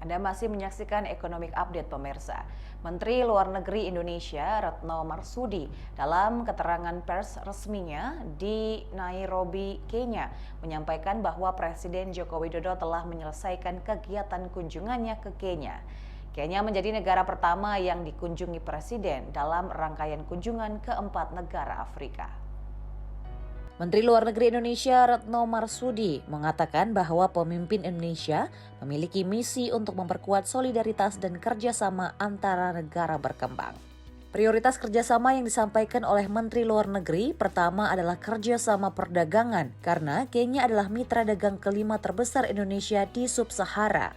Anda masih menyaksikan Economic Update pemirsa. Menteri Luar Negeri Indonesia Retno Marsudi dalam keterangan pers resminya di Nairobi, Kenya menyampaikan bahwa Presiden Joko Widodo telah menyelesaikan kegiatan kunjungannya ke Kenya. Kenya menjadi negara pertama yang dikunjungi Presiden dalam rangkaian kunjungan ke 4 negara Afrika. Menteri Luar Negeri Indonesia Retno Marsudi mengatakan bahwa pemimpin Indonesia memiliki misi untuk memperkuat solidaritas dan kerjasama antara negara berkembang. Prioritas kerjasama yang disampaikan oleh Menteri Luar Negeri pertama adalah kerjasama perdagangan karena Kenya adalah mitra dagang kelima terbesar Indonesia di Sub-Sahara.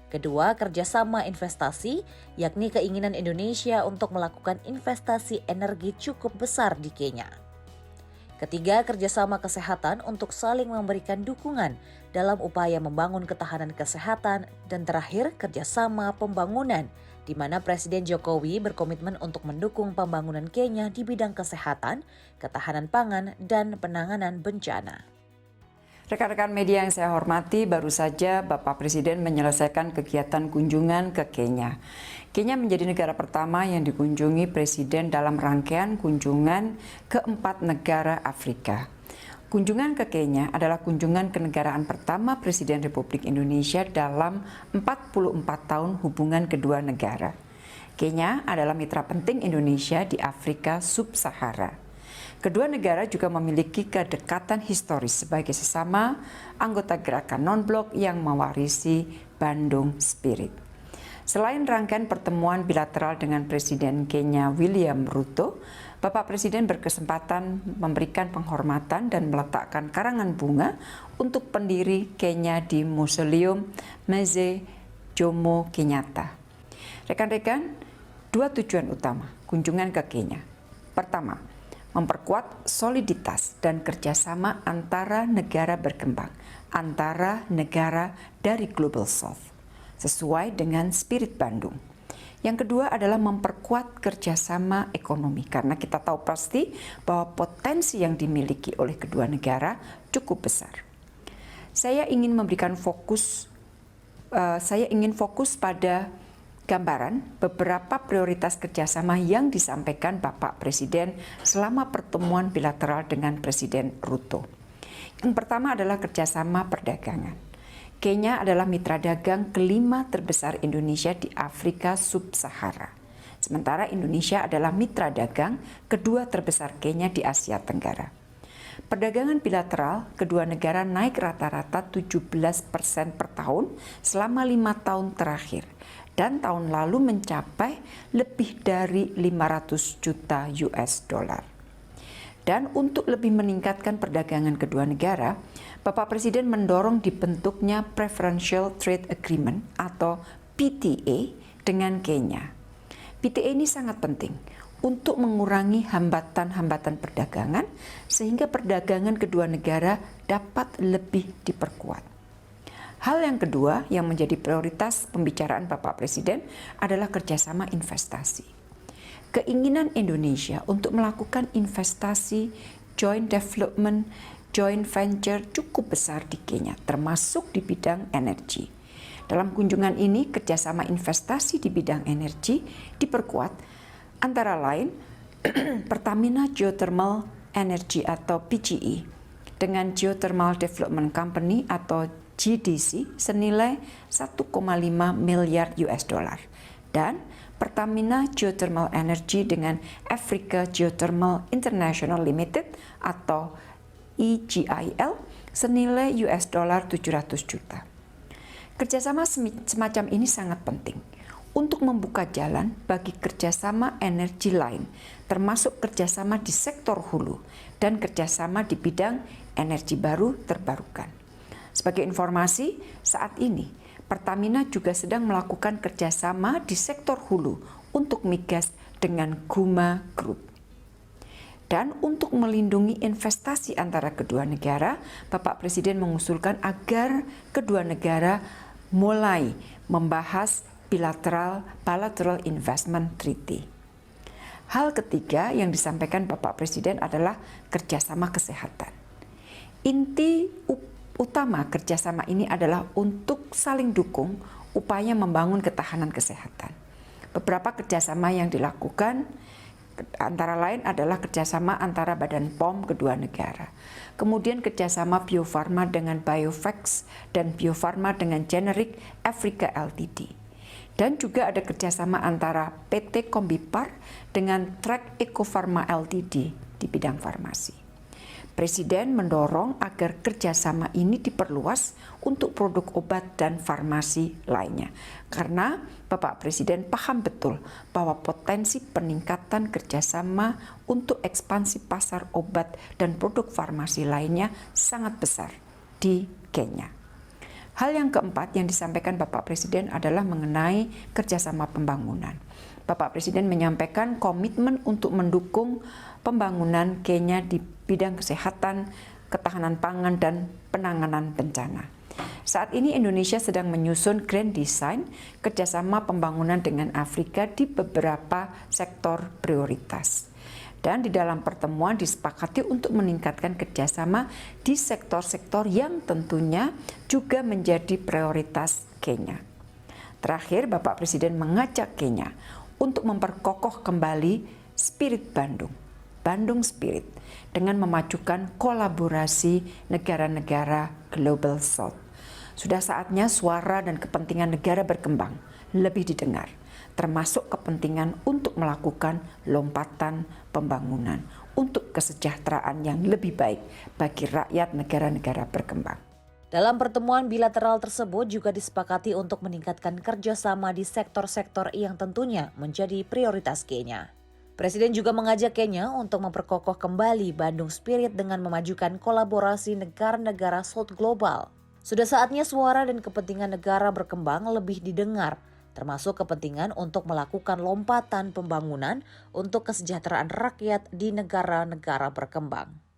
Kedua, kerjasama investasi, yakni keinginan Indonesia untuk melakukan investasi energi cukup besar di Kenya. Ketiga, kerjasama kesehatan untuk saling memberikan dukungan dalam upaya membangun ketahanan kesehatan. Dan terakhir, kerjasama pembangunan, di mana Presiden Jokowi berkomitmen untuk mendukung pembangunan Kenya di bidang kesehatan, ketahanan pangan, dan penanganan bencana. Rekan-rekan media yang saya hormati, baru saja Bapak Presiden menyelesaikan kegiatan kunjungan ke Kenya. Kenya menjadi negara pertama yang dikunjungi Presiden dalam rangkaian kunjungan ke 4 negara Afrika. Kunjungan ke Kenya adalah kunjungan kenegaraan pertama Presiden Republik Indonesia dalam 44 tahun hubungan kedua negara. Kenya adalah mitra penting Indonesia di Afrika Sub-Sahara. Kedua negara juga memiliki kedekatan historis sebagai sesama anggota gerakan non-blok yang mewarisi Bandung Spirit. Selain rangkaian pertemuan bilateral dengan Presiden Kenya William Ruto, Bapak Presiden berkesempatan memberikan penghormatan dan meletakkan karangan bunga untuk pendiri Kenya di Museum Mzee Jomo Kenyatta. Rekan-rekan, 2 tujuan utama kunjungan ke Kenya. Pertama, memperkuat soliditas dan kerjasama antara negara berkembang, antara negara dari Global South, sesuai dengan spirit Bandung. Yang kedua adalah memperkuat kerjasama ekonomi, karena kita tahu pasti bahwa potensi yang dimiliki oleh kedua negara cukup besar. Saya ingin fokus pada gambaran beberapa prioritas kerjasama yang disampaikan Bapak Presiden selama pertemuan bilateral dengan Presiden Ruto. Yang pertama adalah kerjasama perdagangan. Kenya adalah mitra dagang kelima terbesar Indonesia di Afrika Sub-Sahara. Sementara Indonesia adalah mitra dagang kedua terbesar Kenya di Asia Tenggara. Perdagangan bilateral kedua negara naik rata-rata 17% per tahun selama 5 tahun terakhir. Dan tahun lalu mencapai lebih dari 500 juta US dollar. Dan untuk lebih meningkatkan perdagangan kedua negara, Bapak Presiden mendorong dibentuknya Preferential Trade Agreement atau PTA dengan Kenya. PTA ini sangat penting untuk mengurangi hambatan-hambatan perdagangan sehingga perdagangan kedua negara dapat lebih diperkuat. Hal yang kedua yang menjadi prioritas pembicaraan Bapak Presiden adalah kerjasama investasi. Keinginan Indonesia untuk melakukan investasi, joint development, joint venture cukup besar di Kenya, termasuk di bidang energi. Dalam kunjungan ini, kerjasama investasi di bidang energi diperkuat, antara lain Pertamina Geothermal Energy atau PGE dengan Geothermal Development Company atau GDC senilai 1,5 miliar US dollar dan Pertamina Geothermal Energy dengan Africa Geothermal International Limited atau EGIL senilai US dollar 700 juta. Kerjasama semacam ini sangat penting untuk membuka jalan bagi kerjasama energi lain, termasuk kerjasama di sektor hulu dan kerjasama di bidang energi baru terbarukan. Sebagai informasi, saat ini Pertamina juga sedang melakukan kerjasama di sektor hulu untuk migas dengan Guma Group. Dan untuk melindungi investasi antara kedua negara, Bapak Presiden mengusulkan agar kedua negara mulai membahas bilateral investment treaty. Hal ketiga yang disampaikan Bapak Presiden adalah kerjasama kesehatan. Inti utama kerjasama ini adalah untuk saling dukung upaya membangun ketahanan kesehatan. Beberapa kerjasama yang dilakukan antara lain adalah kerjasama antara Badan POM kedua negara. Kemudian kerjasama Bio Farma dengan Biovax dan Bio Farma dengan Generic Africa Ltd. Dan juga ada kerjasama antara PT Kombipar dengan Track Eco Pharma Ltd di bidang farmasi. Presiden mendorong agar kerjasama ini diperluas untuk produk obat dan farmasi lainnya. Karena Bapak Presiden paham betul bahwa potensi peningkatan kerjasama untuk ekspansi pasar obat dan produk farmasi lainnya sangat besar di Kenya. Hal yang keempat yang disampaikan Bapak Presiden adalah mengenai kerjasama pembangunan. Bapak Presiden menyampaikan komitmen untuk mendukung pembangunan Kenya di bidang kesehatan, ketahanan pangan, dan penanganan bencana. Saat ini Indonesia sedang menyusun Grand Design kerjasama pembangunan dengan Afrika di beberapa sektor prioritas. Dan di dalam pertemuan disepakati untuk meningkatkan kerjasama di sektor-sektor yang tentunya juga menjadi prioritas Kenya. Terakhir, Bapak Presiden mengajak Kenya untuk memperkokoh kembali spirit Bandung Spirit, dengan memajukan kolaborasi negara-negara Global South. Sudah saatnya suara dan kepentingan negara berkembang, lebih didengar, termasuk kepentingan untuk melakukan lompatan pembangunan untuk kesejahteraan yang lebih baik bagi rakyat negara-negara berkembang. Dalam pertemuan bilateral tersebut juga disepakati untuk meningkatkan kerjasama di sektor-sektor yang tentunya menjadi prioritas Kenya. Presiden juga mengajak Kenya untuk memperkokoh kembali Bandung Spirit dengan memajukan kolaborasi negara-negara South Global. Sudah saatnya suara dan kepentingan negara berkembang lebih didengar, termasuk kepentingan untuk melakukan lompatan pembangunan untuk kesejahteraan rakyat di negara-negara berkembang.